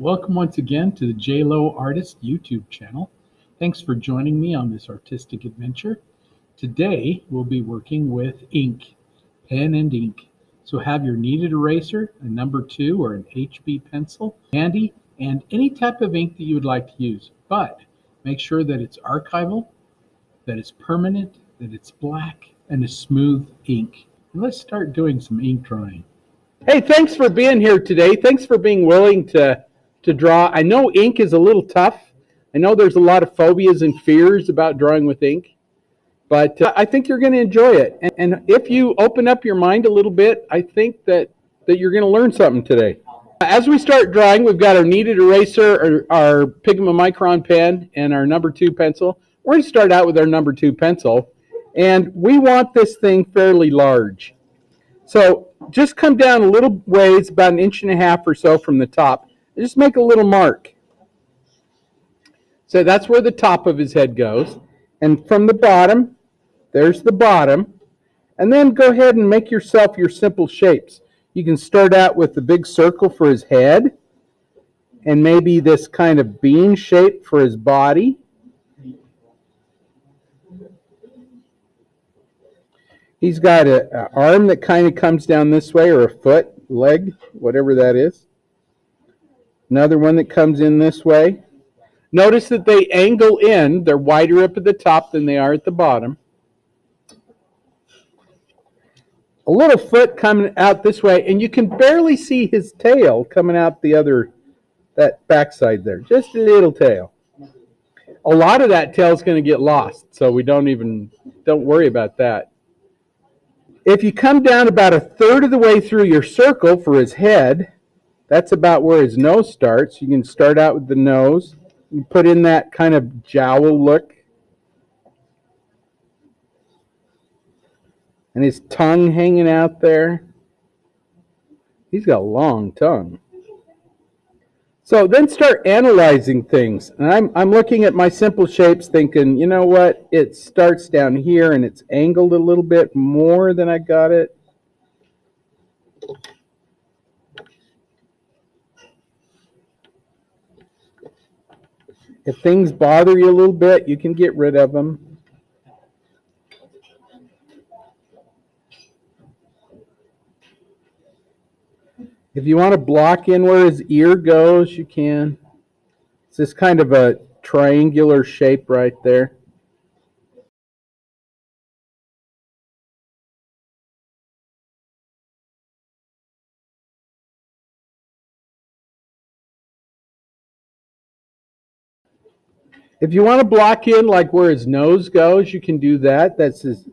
Welcome once again to the J Lowe Artist YouTube channel. Thanks for joining me on this artistic adventure. Today we'll be working with ink, pen and ink. So have your kneaded eraser, a number 2 or an HB pencil handy, and any type of ink that you would like to use. But make sure that it's archival, that it's permanent, that it's black, and a smooth ink. And let's start doing some ink drawing. Hey, thanks for being here today. Thanks for being willing to draw. I know ink is a little tough. I know there's a lot of phobias and fears about drawing with ink, but I think you're going to enjoy it. And if you open up your mind a little bit, I think that you're going to learn something today. As we start drawing, we've got our kneaded eraser, our Pigma Micron pen, and our number 2 pencil. We're going to start out with our number 2 pencil, and we want this thing fairly large. So just come down a little ways, about 1.5 inches or so from the top, and just make a little mark. So that's where the top of his head goes. And from the bottom, there's the bottom. And then go ahead and make yourself your simple shapes. You can start out with the big circle for his head, and maybe this kind of bean shape for his body. He's got an arm that kind of comes down this way, or a foot, leg, whatever that is. Another one that comes in this way. Notice that they angle in. They're wider up at the top than they are at the bottom. A little foot coming out this way, and you can barely see his tail coming out that backside there. Just a little tail. A lot of that tail is going to get lost, so we don't worry about that. If you come down about 1/3 of the way through your circle for his head, that's about where his nose starts. You can start out with the nose. You put in that kind of jowl look. And his tongue hanging out there. He's got a long tongue. So then start analyzing things. And I'm looking at my simple shapes thinking, you know what? It starts down here and it's angled a little bit more than I got it. If things bother you a little bit, you can get rid of them. If you want to block in where his ear goes, you can. It's this kind of a triangular shape right there. If you want to block in like where his nose goes, you can do that. There's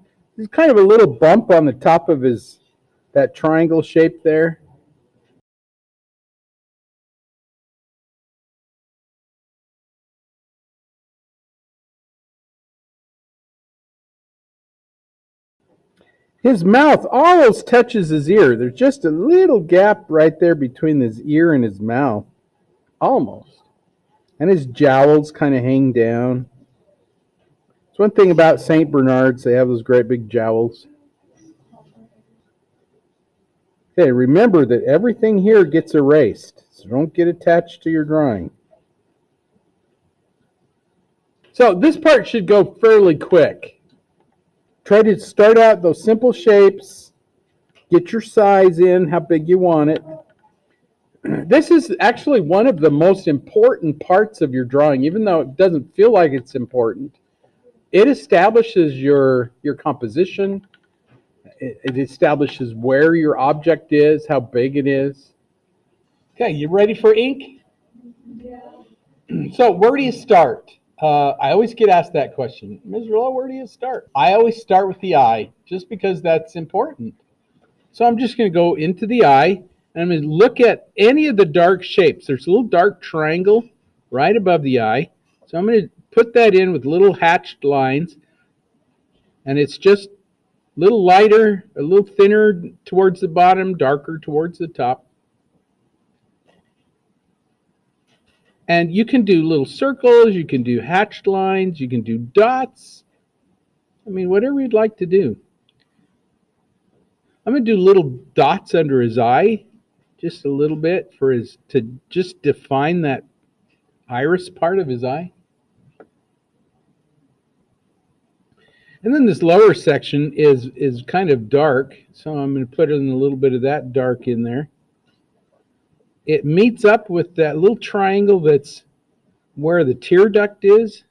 kind of a little bump on the top of that triangle shape there. His mouth almost touches his ear. There's just a little gap right there between his ear and his mouth. Almost. And his jowls kind of hang down. It's one thing about St. Bernards. They have those great big jowls. Okay, remember that everything here gets erased. So don't get attached to your drawing. So this part should go fairly quick. Try to start out those simple shapes. Get your size in, how big you want it. This is actually one of the most important parts of your drawing, even though it doesn't feel like it's important. It establishes your composition. It establishes where your object is, how big it is. Okay, you ready for ink? Yeah. So where do you start? I always get asked that question. Ms. Rillo, where do you start? I always start with the eye, just because that's important. So I'm just going to go into the eye, and I'm going to look at any of the dark shapes. There's a little dark triangle right above the eye. So I'm going to put that in with little hatched lines, and it's just a little lighter, a little thinner towards the bottom, darker towards the top. And you can do little circles, you can do hatched lines, you can do dots. I mean, whatever you'd like to do. I'm going to do little dots under his eye. just a little bit for to just define that iris part of his eye. And then this lower section is kind of dark, so I'm going to put in a little bit of that dark in there. It meets up with that little triangle that's where the tear duct is.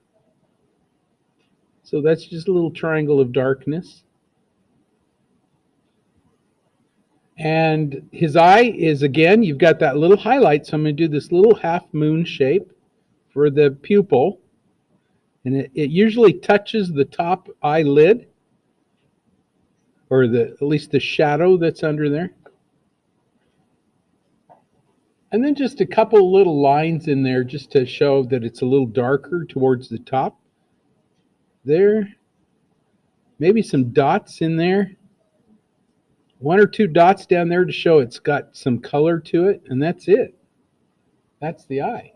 So that's just a little triangle of darkness. And his eye is, again, you've got that little highlight, so I'm going to do this little half moon shape for the pupil. And it usually touches the top eyelid, or at least the shadow that's under there. And then just a couple little lines in there just to show that it's a little darker towards the top. There. Maybe some dots in there. 1 or 2 dots down there to show it's got some color to it, and that's it. That's the eye.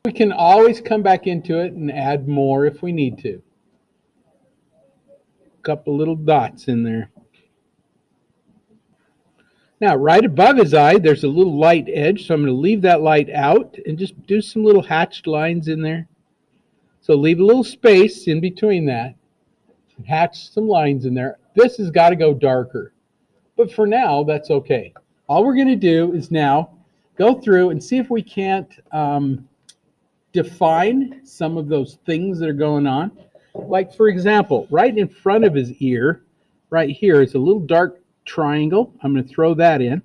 We can always come back into it and add more if we need to. A couple little dots in there. Now, right above his eye, there's a little light edge, so I'm going to leave that light out and just do some little hatched lines in there. So leave a little space in between that and hatch some lines in there. This has got to go darker, but for now, that's okay. All we're going to do is now go through and see if we can't define some of those things that are going on. Like, for example, right in front of his ear, right here is a little dark triangle. I'm going to throw that in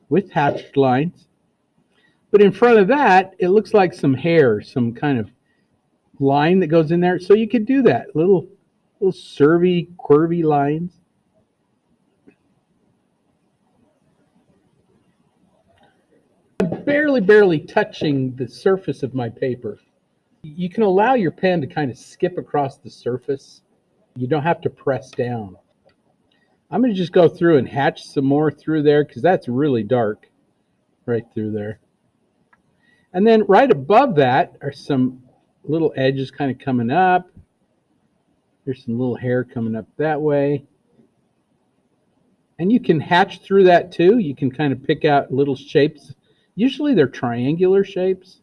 with hatched lines. But in front of that, it looks like some hair, some kind of line that goes in there. So you could do that, little curvy lines. I'm barely touching the surface of my paper. You can allow your pen to kind of skip across the surface. You don't have to press down. I'm going to just go through and hatch some more through there because that's really dark right through there. And then right above that are some little edges kind of coming up. There's some little hair coming up that way. And you can hatch through that too. You can kind of pick out little shapes. Usually they're triangular shapes.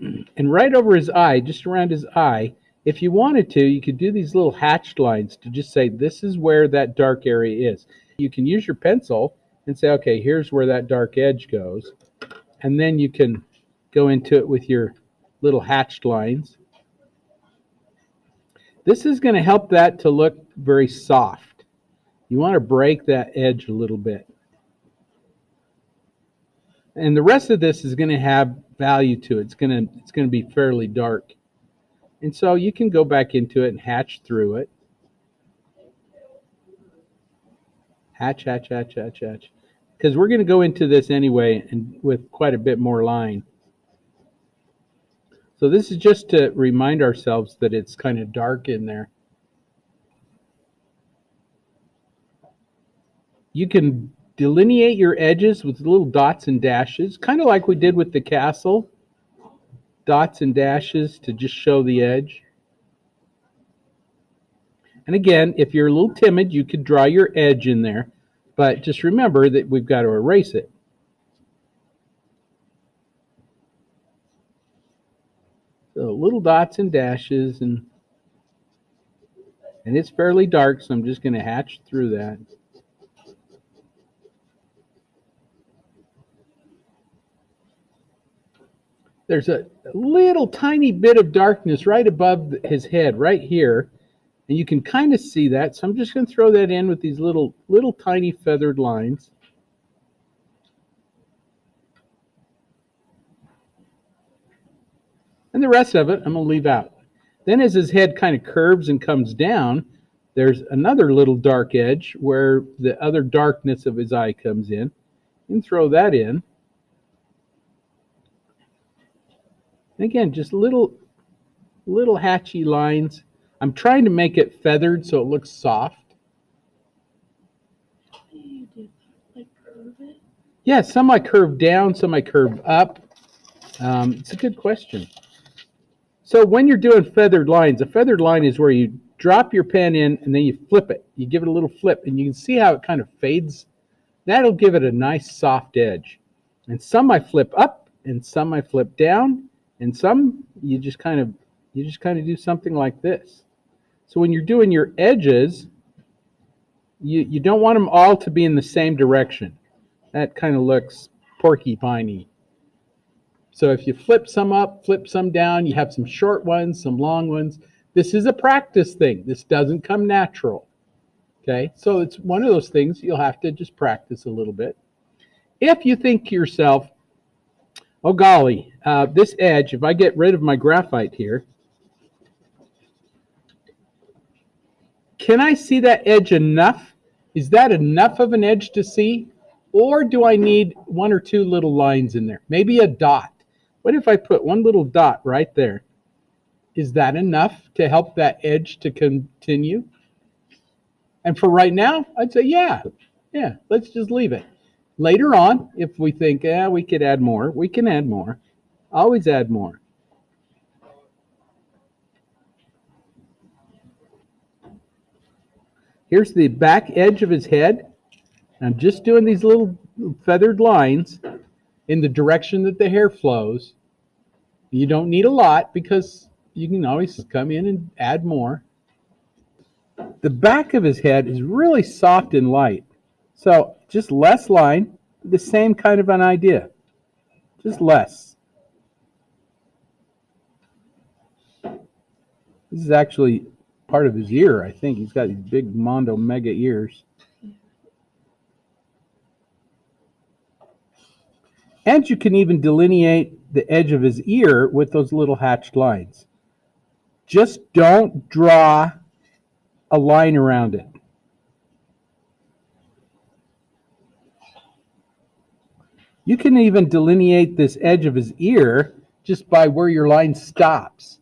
And right over his eye, just around his eye, if you wanted to, you could do these little hatched lines to just say this is where that dark area is. You can use your pencil and say, okay, here's where that dark edge goes. And then you can go into it with your little hatched lines. This is going to help that to look very soft. You want to break that edge a little bit. And the rest of this is going to have value to it. It's going to be fairly dark. And so you can go back into it and hatch through it. Hatch. Because we're going to go into this anyway and with quite a bit more line. So this is just to remind ourselves that it's kind of dark in there. You can delineate your edges with little dots and dashes, kind of like we did with the castle. Dots and dashes to just show the edge. And again, if you're a little timid, you could draw your edge in there. But just remember that we've got to erase it. So little dots and dashes, and it's fairly dark, so I'm just going to hatch through that. There's a little tiny bit of darkness right above his head, right here. And you can kind of see that. So I'm just going to throw that in with these little tiny feathered lines. And the rest of it, I'm going to leave out. Then as his head kind of curves and comes down, there's another little dark edge where the other darkness of his eye comes in. You can throw that in. And again, just little hatchy lines. I'm trying to make it feathered so it looks soft. Yeah, some I curve down, some I curve up. It's a good question. So when you're doing feathered lines, a feathered line is where you drop your pen in and then you flip it. You give it a little flip and you can see how it kind of fades. That'll give it a nice soft edge. And some I flip up and some I flip down, and some you just kind of do something like this. So when you're doing your edges, you don't want them all to be in the same direction. That kind of looks porcupine-y. So if you flip some up, flip some down, you have some short ones, some long ones. This is a practice thing. This doesn't come natural. Okay, so it's one of those things you'll have to just practice a little bit. If you think to yourself, oh golly, this edge, if I get rid of my graphite here, can I see that edge enough? Is that enough of an edge to see? Or do I need one or two little lines in there? Maybe a dot. What if I put one little dot right there? Is that enough to help that edge to continue? And for right now, I'd say, yeah, let's just leave it. Later on, if we think, we could add more, we can add more. Always add more. Here's the back edge of his head. I'm just doing these little feathered lines in the direction that the hair flows. You don't need a lot because you can always come in and add more. The back of his head is really soft and light. So just less line, the same kind of an idea. Just less. This is actually part of his ear, I think. He's got these big Mondo mega ears. And you can even delineate the edge of his ear with those little hatched lines. Just don't draw a line around it. You can even delineate this edge of his ear just by where your line stops.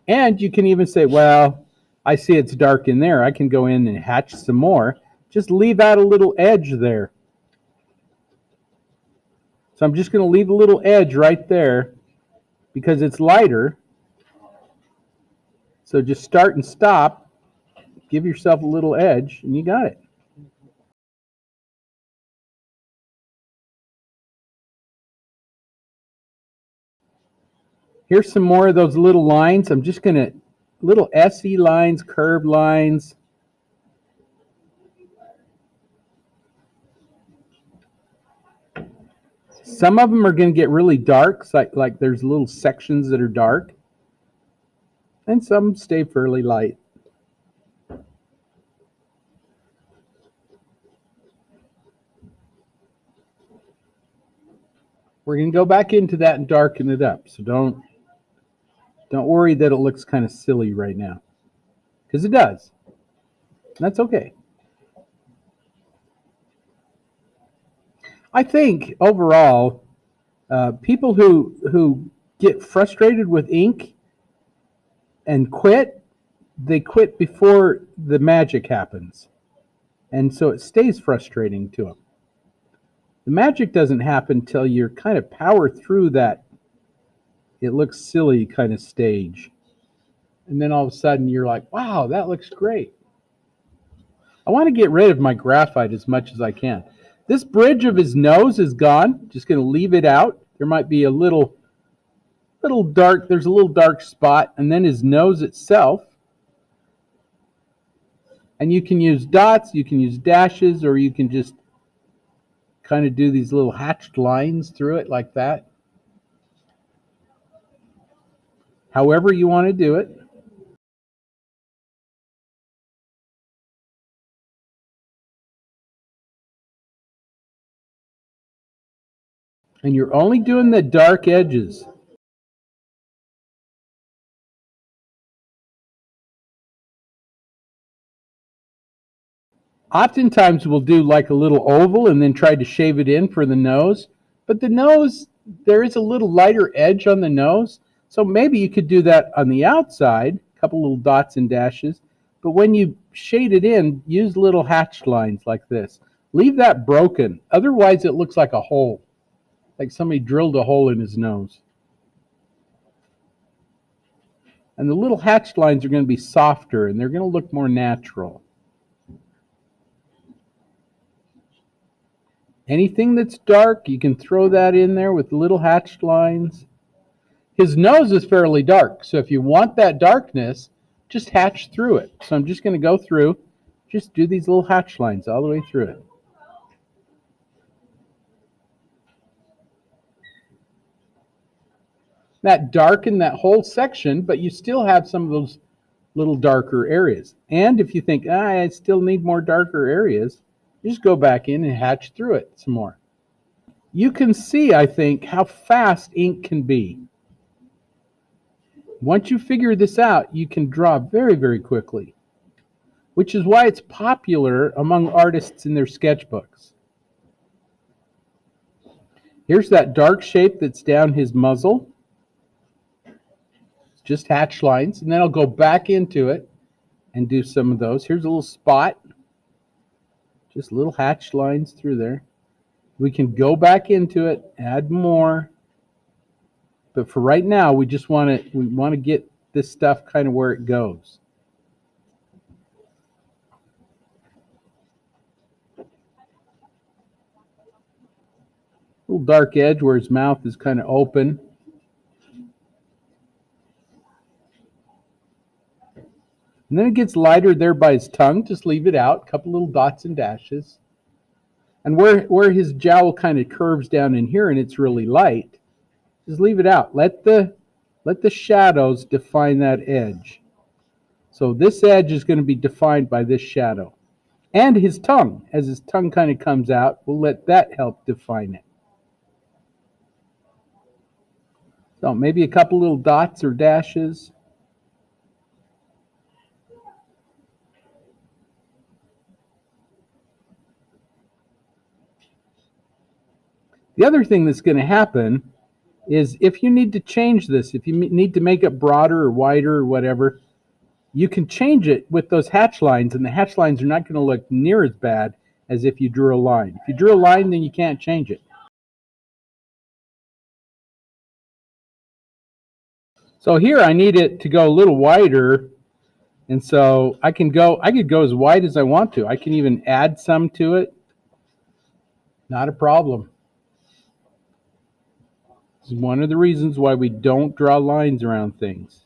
And you can even say, well, I see it's dark in there. I can go in and hatch some more. Just leave out a little edge there. So I'm just going to leave a little edge right there because it's lighter. So just start and stop. Give yourself a little edge, and you got it. Here's some more of those little lines. I'm just going to, little SE lines, curved lines. Some of them are going to get really dark, like there's little sections that are dark. And some stay fairly light. We're going to go back into that and darken it up. So don't worry that it looks kind of silly right now. Because it does. That's okay. I think overall, people who get frustrated with ink and quit, they quit before the magic happens. And so it stays frustrating to them. The magic doesn't happen till you're kind of power through that it looks silly kind of stage. And then all of a sudden you're like, wow, that looks great. I want to get rid of my graphite as much as I can. This bridge of his nose is gone. Just going to leave it out. There might be a little dark, there's a little dark spot, and then his nose itself. And you can use dots, you can use dashes, or you can just kind of do these little hatched lines through it like that. However you want to do it. And you're only doing the dark edges. Oftentimes we'll do like a little oval and then try to shave it in for the nose. But the nose, there is a little lighter edge on the nose. So maybe you could do that on the outside, a couple little dots and dashes. But when you shade it in, use little hatched lines like this. Leave that broken. Otherwise it looks like a hole. Like somebody drilled a hole in his nose. And the little hatched lines are going to be softer, and they're going to look more natural. Anything that's dark, you can throw that in there with little hatched lines. His nose is fairly dark, so if you want that darkness, just hatch through it. So I'm just going to go through, just do these little hatch lines all the way through it. That darkened that whole section, but you still have some of those little darker areas. And if you think, I still need more darker areas, you just go back in and hatch through it some more. You can see, I think, how fast ink can be. Once you figure this out, you can draw very, very quickly, which is why it's popular among artists in their sketchbooks. Here's that dark shape that's down his muzzle. Just hatch lines, and then I'll go back into it and do some of those. Here's a little spot, just little hatch lines through there. We can go back into it, add more, but for right now, we just want to get this stuff kind of where it goes. Little dark edge where his mouth is kind of open. And then it gets lighter there by his tongue. Just leave it out. A couple little dots and dashes. And where his jowl kind of curves down in here and it's really light, just leave it out. Let the shadows define that edge. So this edge is going to be defined by this shadow. And his tongue, as his tongue kind of comes out, we'll let that help define it. So maybe a couple little dots or dashes. The other thing that's going to happen is if you need to change this, if you need to make it broader or wider or whatever, you can change it with those hatch lines, and the hatch lines are not going to look near as bad as if you drew a line. If you drew a line, then you can't change it. So here I need it to go a little wider, and so I could go as wide as I want to. I can even add some to it. Not a problem. This is one of the reasons why we don't draw lines around things.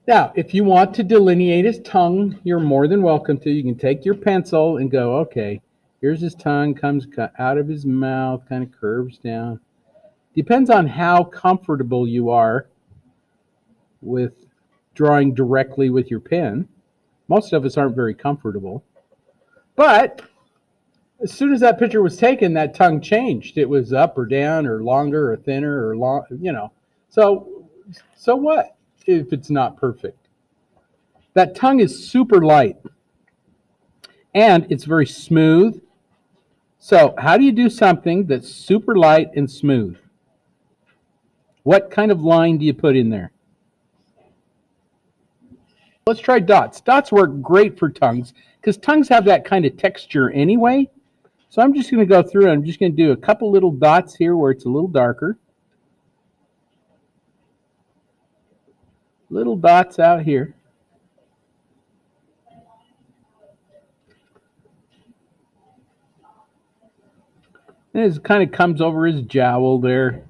Now, if you want to delineate his tongue, you're more than welcome to. You can take your pencil and go, okay, here's his tongue, comes out of his mouth, kind of curves down. Depends on how comfortable you are with drawing directly with your pen. Most of us aren't very comfortable. But as soon as that picture was taken, that tongue changed. It was up or down or longer or thinner or long, you know. So what if it's not perfect? That tongue is super light and it's very smooth. So how do you do something that's super light and smooth? What kind of line do you put in there? Let's try dots. Dots work great for tongues because tongues have that kind of texture anyway. So I'm just going to go through and I'm just going to do a couple little dots here where it's a little darker. Little dots out here. And it kind of comes over his jowl there.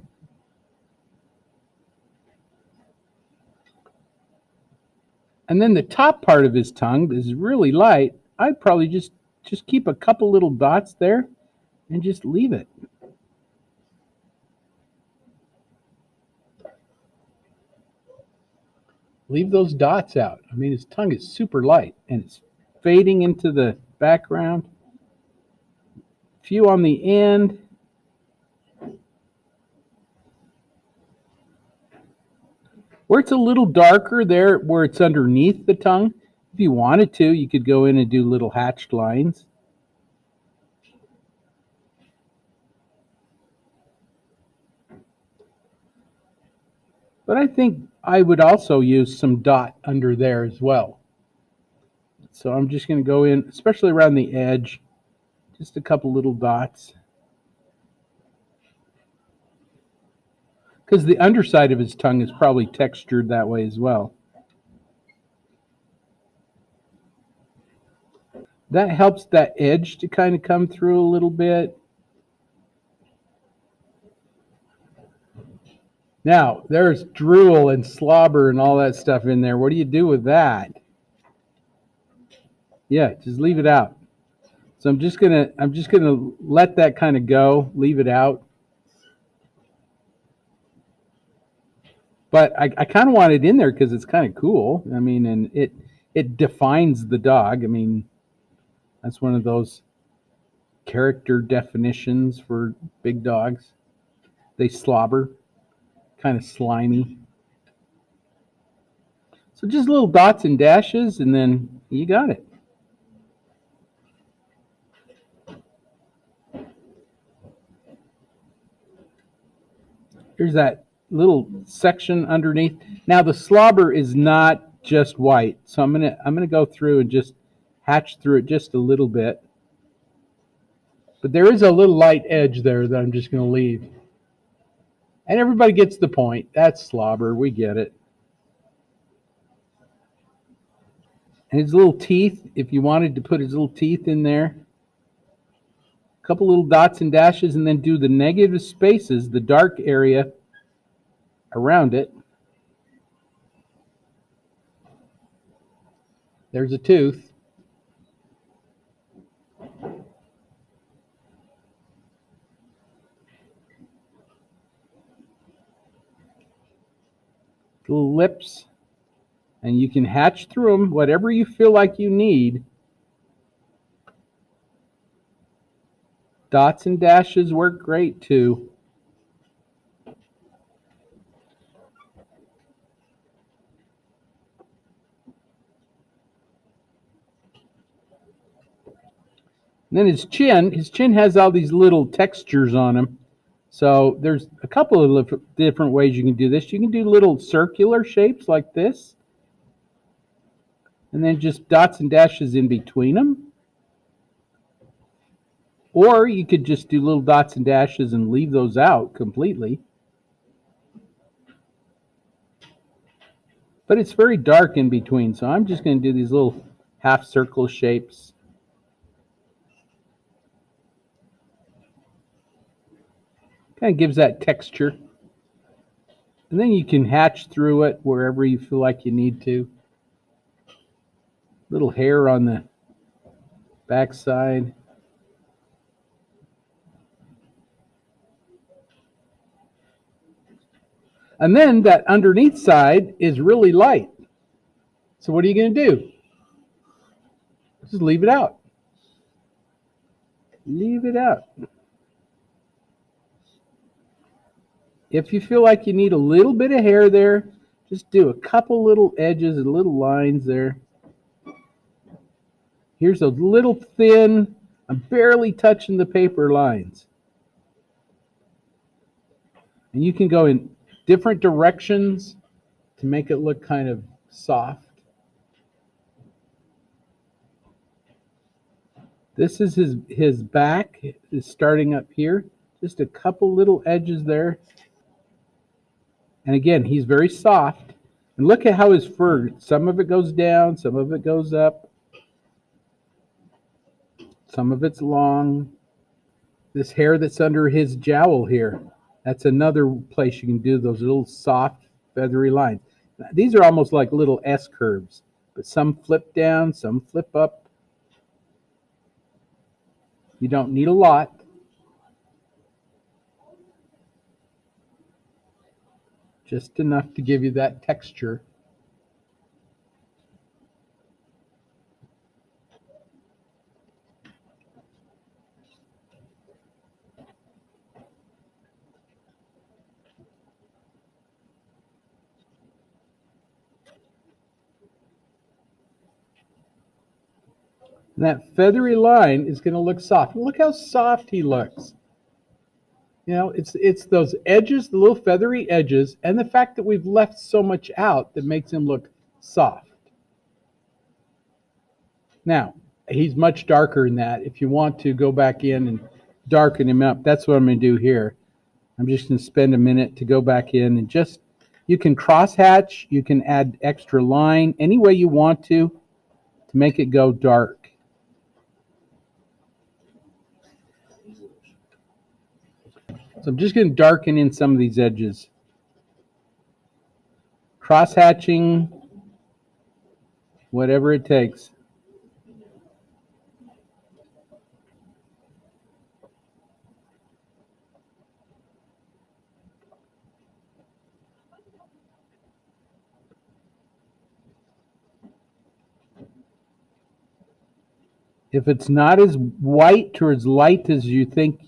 And then the top part of his tongue is really light. I'd probably just keep a couple little dots there and just leave it. Leave those dots out. I mean, his tongue is super light and it's fading into the background. A few on the end. Where it's a little darker there, where it's underneath the tongue, if you wanted to, you could go in and do little hatched lines. But I think I would also use some dot under there as well. So I'm just going to go in, especially around the edge, just a couple little dots. because the underside of his tongue is probably textured that way as well. That helps that edge to kind of come through a little bit. Now, there's drool and slobber and all that stuff in there. What do you do with that? Yeah, just leave it out. So I'm just gonna let that kind of go, leave it out. But I kind of want it in there because it's kind of cool. I mean, and it defines the dog. I mean, that's one of those character definitions for big dogs. They slobber, kind of slimy. So just little dots and dashes, and then you got it. Here's that little section underneath. Now the slobber is not just white, so I'm gonna go through and just hatch through it just a little bit. But there is a little light edge there that I'm just gonna leave. And everybody gets the point. That's slobber, we get it. And his little teeth, if you wanted to put his little teeth in there, a couple little dots and dashes, and then do the negative spaces, the dark area around it. There's a tooth. Little lips. And you can hatch through them, whatever you feel like you need. Dots and dashes work great too. And then his chin has all these little textures on him. So there's a couple of different ways you can do this. You can do little circular shapes like this. And then just dots and dashes in between them. Or you could just do little dots and dashes and leave those out completely. But it's very dark in between, so I'm just going to do these little half circle shapes. Kind of gives that texture. And then you can hatch through it wherever you feel like you need to. Little hair on the backside. And then that underneath side is really light. So what are you going to do? Just leave it out. Leave it out. If you feel like you need a little bit of hair there, just do a couple little edges and little lines there. Here's those little thin, I'm barely touching the paper lines. And you can go in different directions to make it look kind of soft. This is his back is starting up here. Just a couple little edges there. And again, he's very soft. And look at how his fur, some of it goes down, some of it goes up. Some of it's long. This hair that's under his jowl here, that's another place you can do those little soft, feathery lines. These are almost like little S curves, but some flip down, some flip up. You don't need a lot. Just enough to give you that texture. And that feathery line is going to look soft. Look how soft he looks. You know, it's those edges, the little feathery edges, and the fact that we've left so much out that makes him look soft. Now, he's much darker than that. If you want to go back in and darken him up, that's what I'm going to do here. I'm just going to spend a minute to go back in and just, you can cross hatch, you can add extra line any way you want to make it go dark. So I'm just going to darken in some of these edges. Cross hatching, whatever it takes. If it's not as white or as light as you think,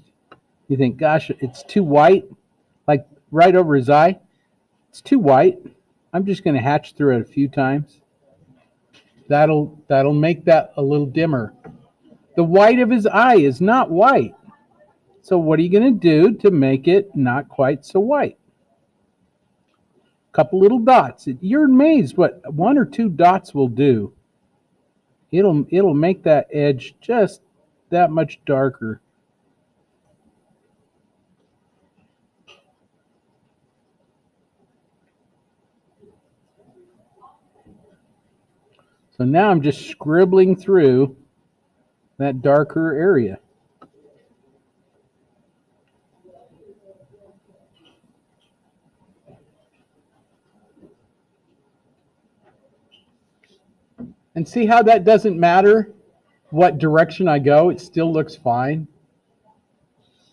gosh, it's too white, like right over his eye, it's too white. I'm just going to hatch through it a few times. That'll make that a little dimmer. The white of his eye is not white. So what are you going to do to make it not quite so white? A couple little dots. You're amazed what 1 or 2 dots will do. It'll make that edge just that much darker. So now I'm just scribbling through that darker area. And see how that doesn't matter what direction I go, it still looks fine.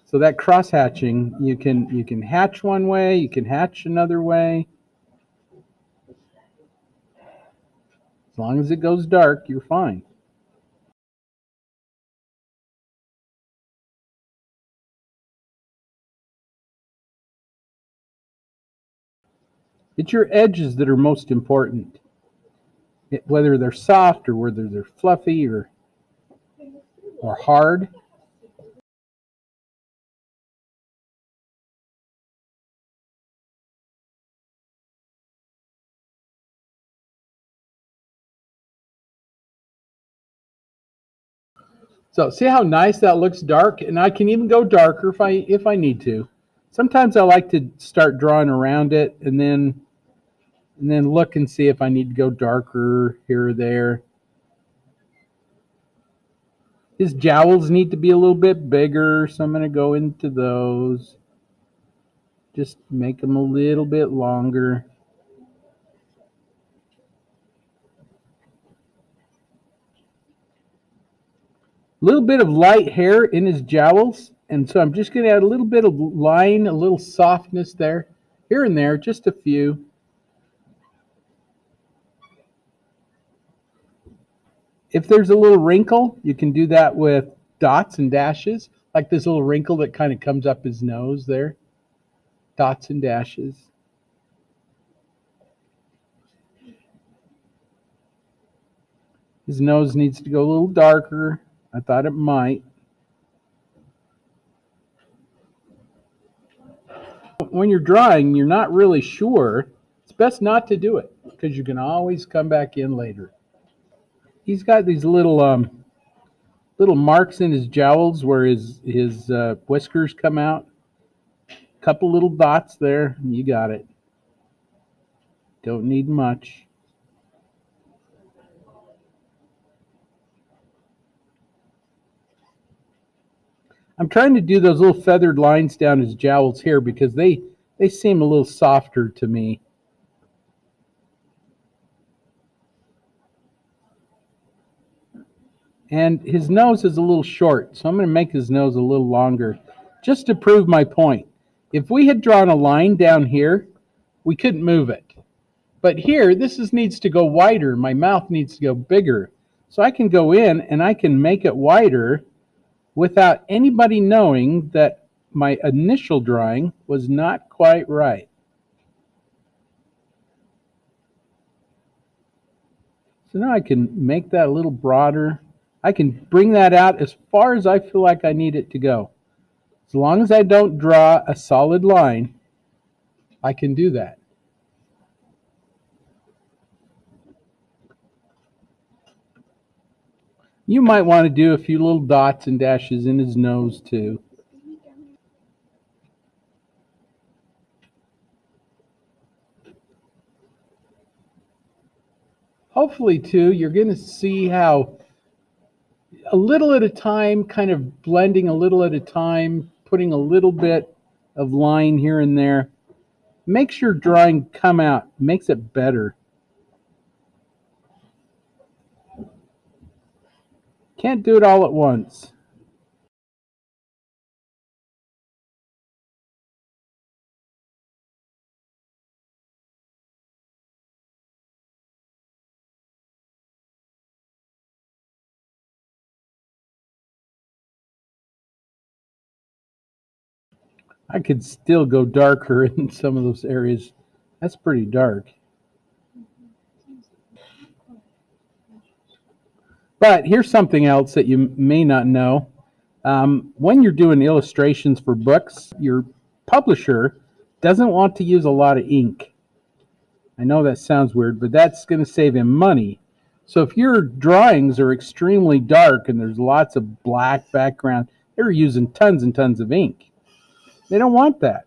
So that cross hatching, you can hatch one way, you can hatch another way. As long as it goes dark, you're fine. It's your edges that are most important. Whether they're soft or whether they're fluffy or hard. So see how nice that looks dark? And I can even go darker if I need to. Sometimes I like to start drawing around it and then look and see if I need to go darker here or there. His jowls need to be a little bit bigger, so I'm going to go into those. Just make them a little bit longer. A little bit of light hair in his jowls, and so I'm just going to add a little bit of line, a little softness there, here and there, just a few. If there's a little wrinkle, you can do that with dots and dashes, like this little wrinkle that kind of comes up his nose there. Dots and dashes. His nose needs to go a little darker. I thought it might. When you're drawing, you're not really sure. It's best not to do it because you can always come back in later. He's got these little marks in his jowls where his whiskers come out. Couple little dots there. You got it. Don't need much. I'm trying to do those little feathered lines down his jowls here because they seem a little softer to me. And his nose is a little short, so I'm going to make his nose a little longer just to prove my point. If we had drawn a line down here, we couldn't move it. But here, needs to go wider. My mouth needs to go bigger. So I can go in and I can make it wider without anybody knowing that my initial drawing was not quite right. So now I can make that a little broader. I can bring that out as far as I feel like I need it to go. As long as I don't draw a solid line, I can do that. You might want to do a few little dots and dashes in his nose too. Hopefully, too, you're going to see how a little at a time, kind of blending a little at a time, putting a little bit of line here and there, makes your drawing come out, makes it better. Can't do it all at once. I could still go darker in some of those areas. That's pretty dark. But here's something else that you may not know. When you're doing illustrations for books, your publisher doesn't want to use a lot of ink. I know that sounds weird, but that's going to save him money. So if your drawings are extremely dark and there's lots of black background, they're using tons and tons of ink. They don't want that.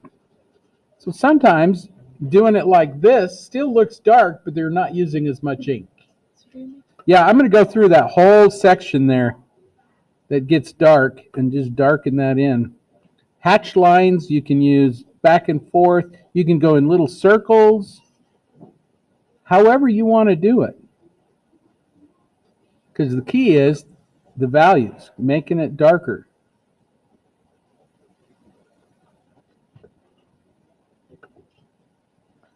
So sometimes doing it like this still looks dark, but they're not using as much ink. Yeah, I'm going to go through that whole section there that gets dark and just darken that in. Hatch lines you can use back and forth. You can go in little circles, however you want to do it. Because the key is the values, making it darker.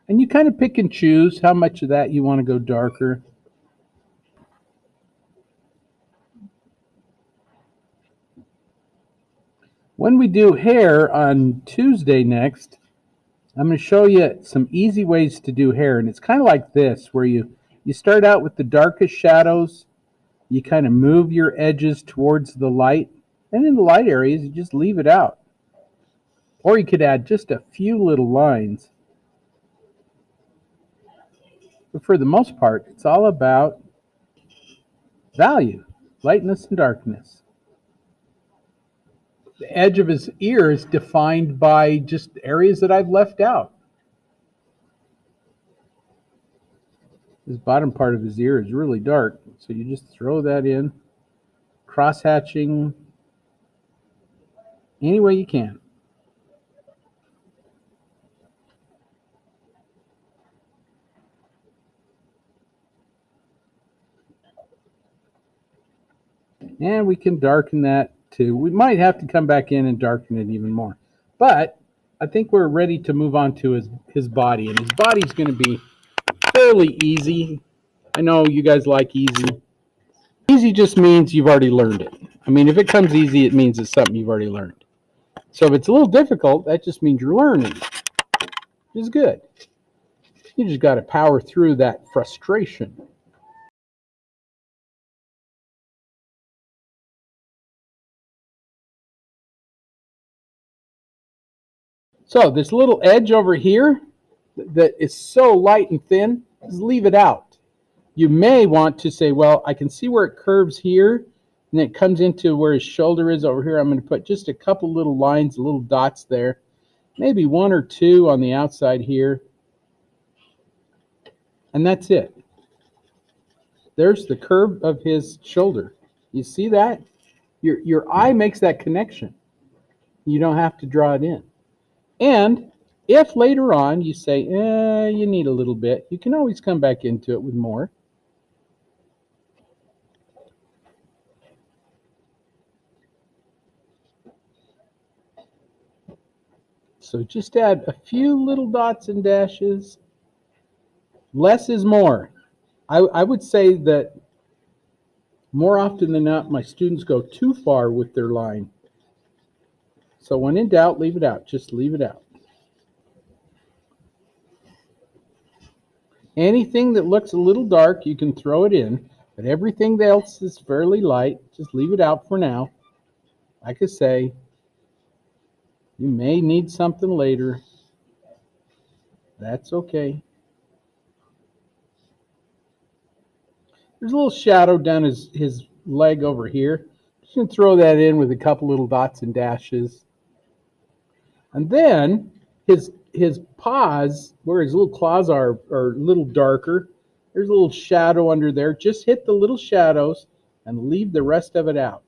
And you kind of pick and choose how much of that you want to go darker. When we do hair on Tuesday next, I'm going to show you some easy ways to do hair. And it's kind of like this, where you start out with the darkest shadows. You kind of move your edges towards the light. And in the light areas, you just leave it out. Or you could add just a few little lines. But for the most part, it's all about value, lightness and darkness. The edge of his ear is defined by just areas that I've left out. This bottom part of his ear is really dark, so you just throw that in, cross-hatching any way you can. And we can darken that too. We might have to come back in and darken it even more. But I think we're ready to move on to his body. And his body's going to be fairly easy. I know you guys like easy. Easy just means you've already learned it. I mean, if it comes easy, it means it's something you've already learned. So if it's a little difficult, that just means you're learning, which is good. You just got to power through that frustration. So this little edge over here that is so light and thin, just leave it out. You may want to say, well, I can see where it curves here, and it comes into where his shoulder is over here. I'm going to put just a couple little lines, little dots there, maybe one or two on the outside here, and that's it. There's the curve of his shoulder. You see that? Your eye makes that connection. You don't have to draw it in. And if later on you say, you need a little bit, you can always come back into it with more. So just add a few little dots and dashes. Less is more. I would say that more often than not, my students go too far with their line. So when in doubt, leave it out. Just leave it out. Anything that looks a little dark, you can throw it in, but everything else is fairly light. Just leave it out for now. Like I say, you may need something later. That's okay. There's a little shadow down his leg over here. Just going to throw that in with a couple little dots and dashes. And then his paws, where his little claws are a little darker. There's a little shadow under there. Just hit the little shadows and leave the rest of it out.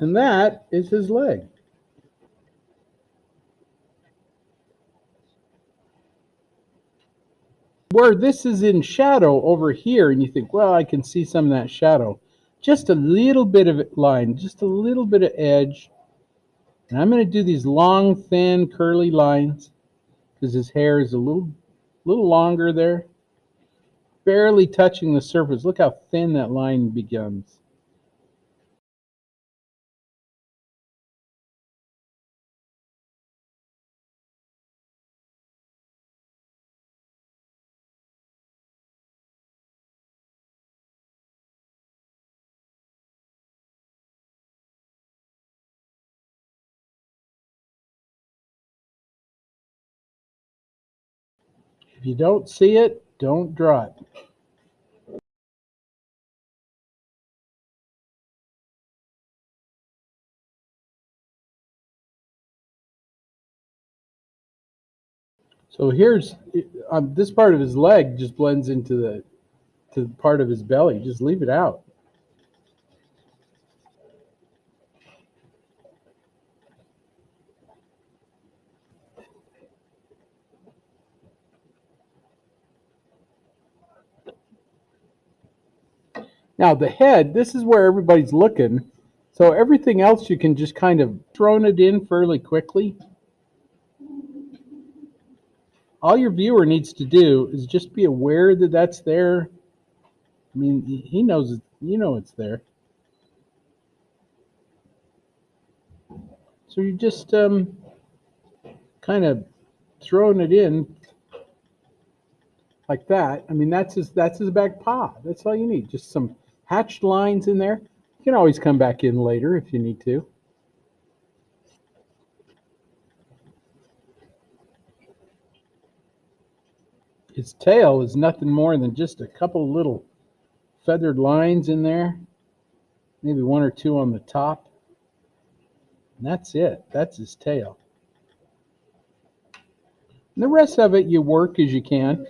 And that is his leg. Where this is in shadow over here, and you think, well, I can see some of that shadow. Just a little bit of line, just a little bit of edge. And I'm going to do these long, thin, curly lines because his hair is a little longer there. Barely touching the surface. Look how thin that line becomes. If you don't see it, don't draw it. So here's this part of his leg just blends into the part of his belly. Just leave it out. Now the head, this is where everybody's looking. So everything else you can just kind of throw it in fairly quickly. All your viewer needs to do is just be aware that that's there. I mean, he knows, you know it's there. So you're just kind of throwing it in like that. I mean, that's his back paw. That's all you need. Just some hatched lines in there. You can always come back in later if you need to. His tail is nothing more than just a couple little feathered lines in there. Maybe one or two on the top. And that's it. That's his tail. And the rest of it you work as you can.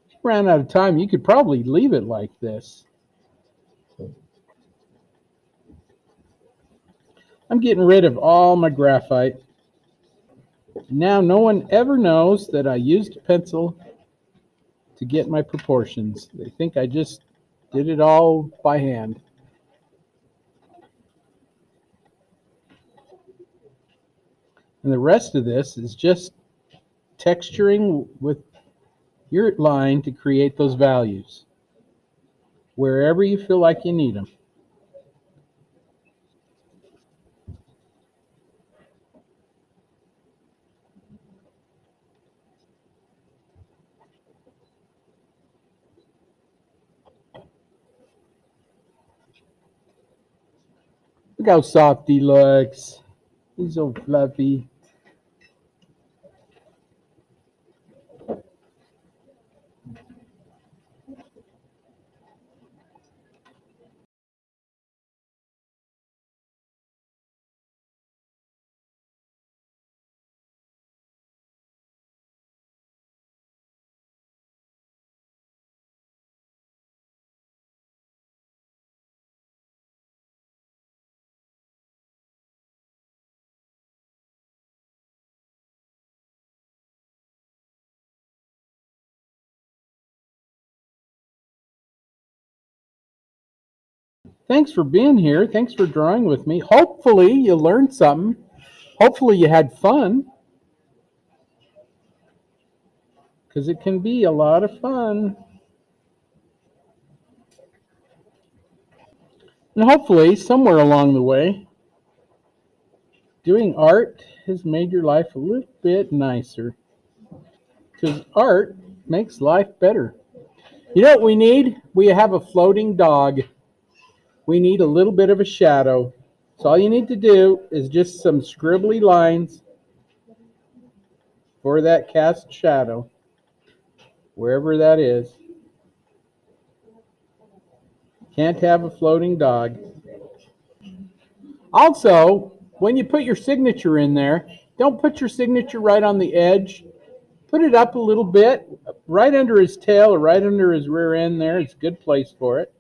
If you ran out of time, you could probably leave it like this. I'm getting rid of all my graphite. Now no one ever knows that I used a pencil to get my proportions. They think I just did it all by hand. And the rest of this is just texturing with your line to create those values wherever you feel like you need them. Look how soft he looks. He's so fluffy. Thanks for being here. Thanks for drawing with me. Hopefully you learned something. Hopefully you had fun. Because it can be a lot of fun. And hopefully, somewhere along the way, doing art has made your life a little bit nicer. Because art makes life better. You know what we need? We have a floating dog. we need a little bit of a shadow. So all you need to do is just some scribbly lines for that cast shadow, wherever that is. Can't have a floating dog. Also, when you put your signature in there, don't put your signature right on the edge. Put it up a little bit, right under his tail or right under his rear end there. It's a good place for it.